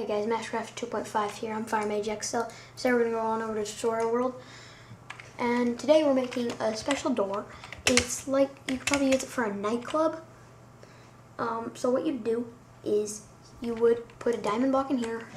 Hey guys, Mastercraft 2.5 here. I'm FireMageXL. Today we're going to go on over to Tutorial World. And today we're making a special door. It's like, you could probably use it for a nightclub. So what you'd do is you would put a diamond block in here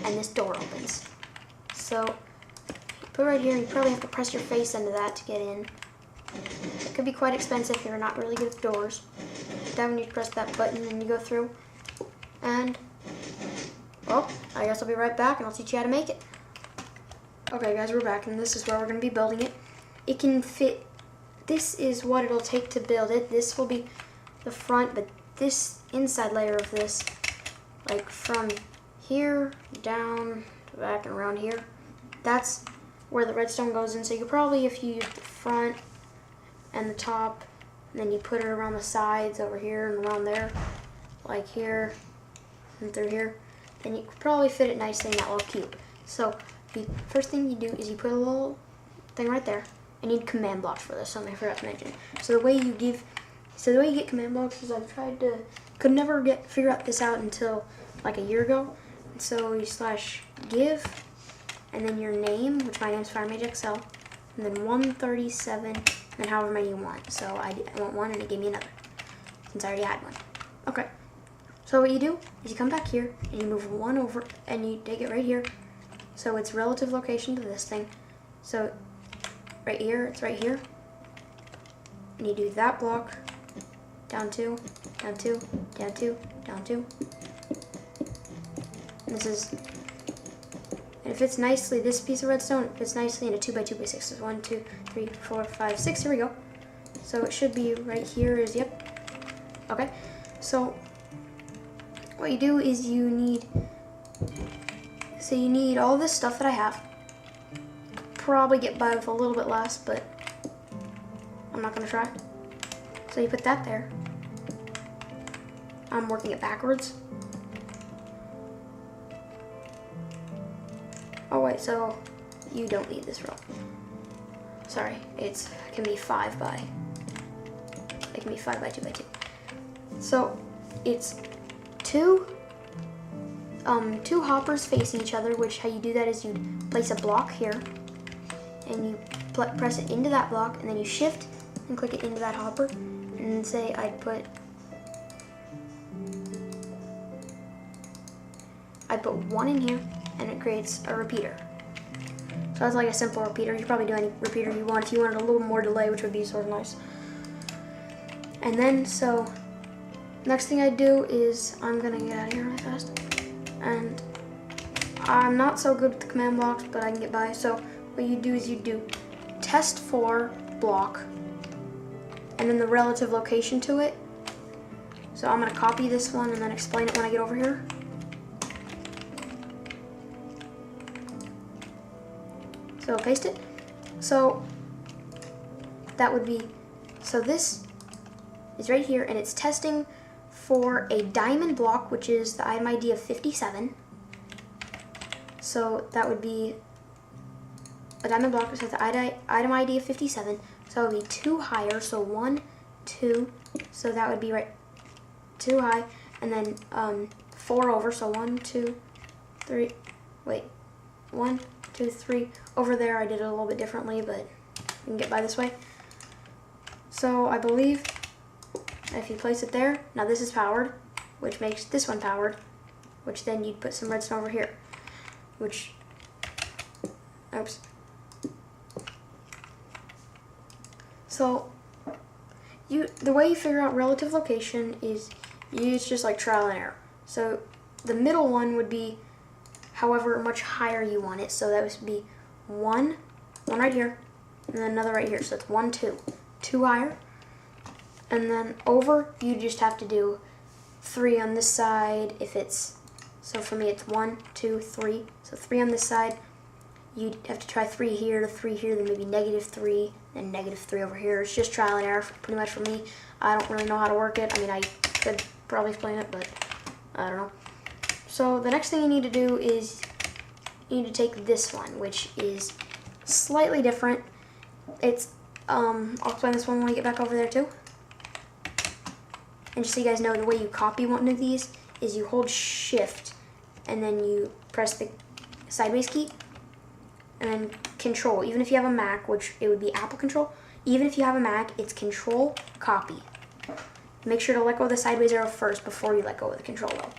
and this door opens. So you put it right here, and you probably have to press your face into that to get in. It could be quite expensive if you're not really good with doors. Then you press that button and you go through. And well, I guess I'll be right back and I'll teach you how to make it. Okay guys, we're back and this is where we're going to be building it. It can fit, this is what it'll take to build it. This will be the front, but this inside layer of this, like from here down to back and around here, that's where the redstone goes in. So you could probably, if you use the front and the top, and then you put it around the sides over here and around there, like here and through here, then you could probably fit it nicely in that little cube. So the first thing you do is you put a little thing right there. I need command blocks for this, something I forgot to mention. So the way you get command blocks is could never figure out this out until like a year ago. So you /give, and then your name, which my name is FireMageXL, and then 137, and then however many you want. So I want one, and it gave me another, since I already had one. Okay. So what you do is you come back here and you move one over and you take it right here. So it's relative location to this thing. So right here, it's right here. And you do that block, down two, down two, down two, down two. And this is, and it fits nicely, this piece of redstone, it fits nicely in a 2x2x6. So 1, 2, 3, 4, 5, 6, here we go. So it should be right here is, yep. Okay, so what you do is you need all this stuff that I have. Probably get by with a little bit less, but I'm not gonna try. So you put that there. I'm working it backwards. Oh wait, so you don't need this row. Sorry, it can be 5 by 2x2. So it's two hoppers facing each other, which how you do that is you place a block here and you press it into that block, and then you shift and click it into that hopper, and say I'd put one in here, and it creates a repeater. So that's like a simple repeater. You could probably do any repeater you want if you wanted a little more delay, which would be sort of nice. And then so next thing I do is I'm gonna get out of here really fast. And I'm not so good with the command blocks, but I can get by. So what you do is you do test for block and then the relative location to it. So I'm gonna copy this one and then explain it when I get over here. So paste it. So that would be, so this is right here and it's testing for a diamond block, which is the item ID of 57. So that would be a diamond block, so the item ID of 57. So it would be 2 higher, so 1, 2. So that would be right 2 high, and then 4 over, so 1, 2, 3. Wait, 1, 2, 3. Over there I did it a little bit differently, but you can get by this way. So I believe if you place it there, now this is powered, which makes this one powered, which then you'd put some redstone over here, which, oops. So the way you figure out relative location is you use just like trial and error. So the middle one would be however much higher you want it. So that would be one right here, and then another right here. So it's 1, 2, 2 higher. And then over, you just have to do 3 on this side if it's, so for me it's 1, 2, 3. So 3 on this side. You'd have to try 3 here, 3 here, then maybe -3, then -3 over here. It's just trial and error pretty much for me. I don't really know how to work it. I mean, I could probably explain it, but I don't know. So the next thing you need to do is you need to take this one, which is slightly different. It's, I'll explain this one when we get back over there too. And just so you guys know, the way you copy one of these is you hold shift and then you press the sideways key, and then Control. Even if you have a Mac, which it would be Apple Control, even if you have a Mac, it's Control, copy. Make sure to let go of the sideways arrow first before you let go of the Control wheel.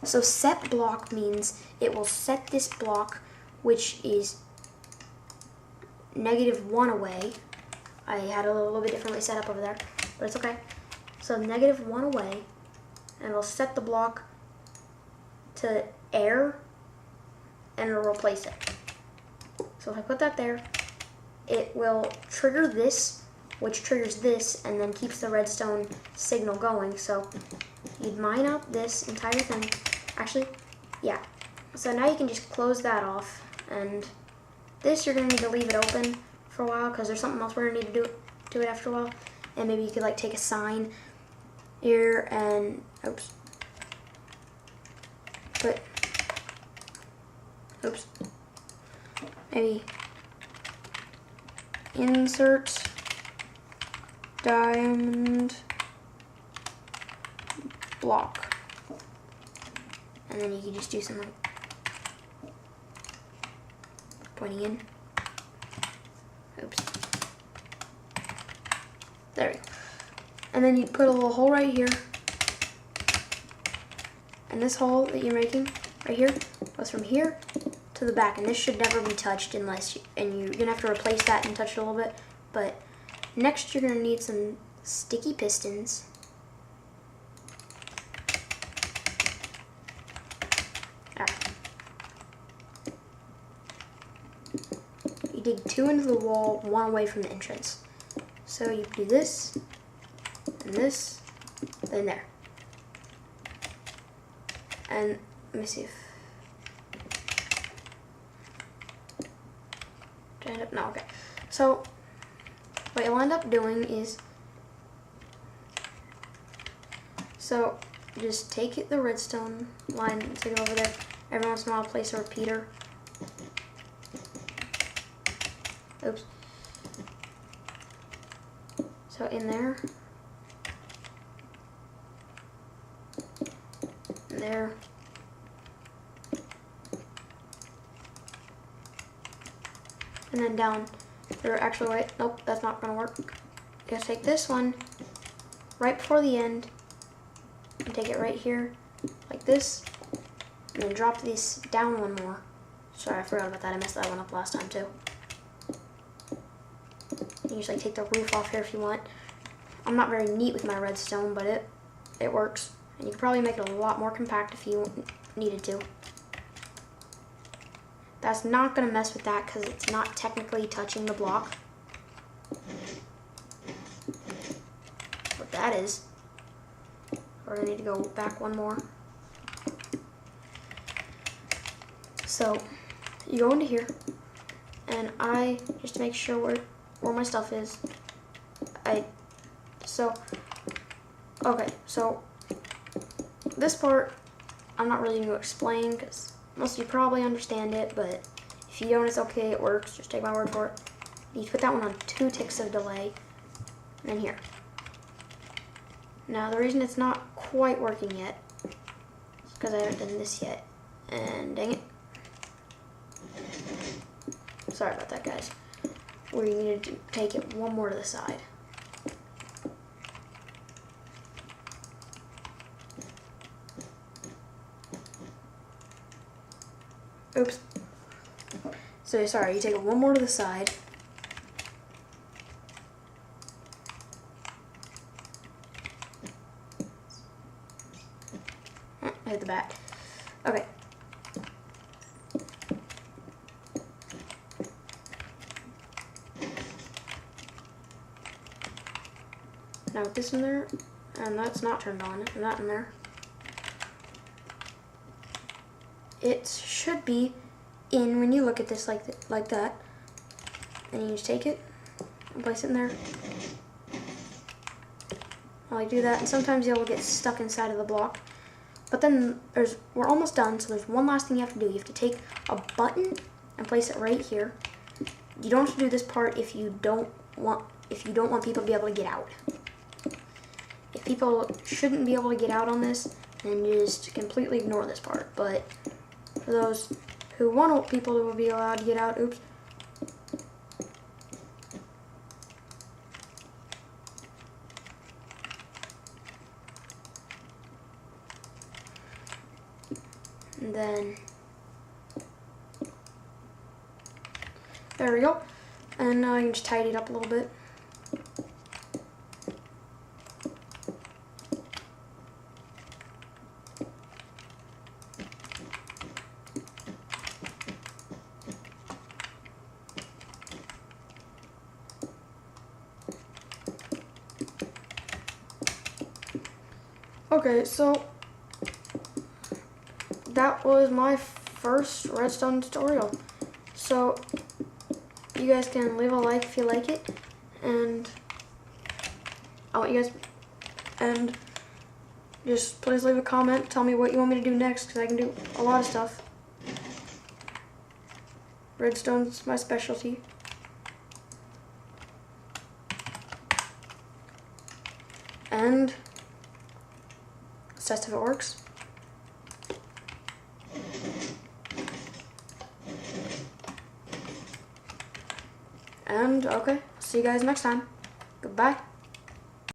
So set block means it will set this block, which is -1 away. I had a little bit differently set up over there, but it's okay. So -1 away, and it'll set the block to air, and it'll replace it. So if I put that there, it will trigger this, which triggers this, and then keeps the redstone signal going. So you'd mine out this entire thing. Actually, yeah. So now you can just close that off, and this you're gonna need to leave it open for a while because there's something else we're gonna need to do to it after a while. And maybe you could like take a sign here and maybe insert diamond block, and then you can just do something pointing in. There we go. And then you put a little hole right here, and this hole that you're making right here goes from here to the back, and this should never be touched unless you're gonna have to replace that and touch it a little bit. But next you're gonna need some sticky pistons. You dig 2 into the wall, 1 away from the entrance. So you do this, and this, then there. And let me see if no, okay. So what you'll end up doing is, so just take the redstone line and take it over there. Every once in a while, place a repeater. Oops. So in there, there, and then down. Actually, wait, nope, that's not gonna work. You gotta take this one right before the end and take it right here, like this, and then drop these down 1 more. Sorry, I forgot about that. I messed that one up last time too. You can just like take the roof off here if you want. I'm not very neat with my redstone, but it works. And you could probably make it a lot more compact if you needed to. That's not gonna mess with that because it's not technically touching the block. What that is. We're gonna need to go back 1 more. So you go into here, and just to make sure where my stuff is, okay, so this part I'm not really going to explain because most of you probably understand it, but if you don't, it's okay, it works, just take my word for it. You put that one on 2 ticks of delay, and then here. Now the reason it's not quite working yet is because I haven't done this yet, and dang it. Sorry about that, guys. Where you need to take it 1 more to the side. Oops. So sorry, you take it 1 more to the side. I hit the back. Okay. Now with this in there, and that's not turned on, and that in there. It should be in when you look at this like that. And you just take it and place it in there. I'll like do that, and sometimes you'll get stuck inside of the block. But then we're almost done, so there's one last thing you have to do. You have to take a button and place it right here. You don't have to do this part if you don't want people to be able to get out. If people shouldn't be able to get out on this, then you just completely ignore this part. But For those who want people to be allowed to get out. Oops. And then there we go. And now I can just tidy it up a little bit. Okay, so that was my first redstone tutorial. So you guys can leave a like if you like it, and I want you guys, and just please leave a comment, tell me what you want me to do next, because I can do a lot of stuff. Redstone's my specialty. And let's test if it works. And okay, see you guys next time. Goodbye.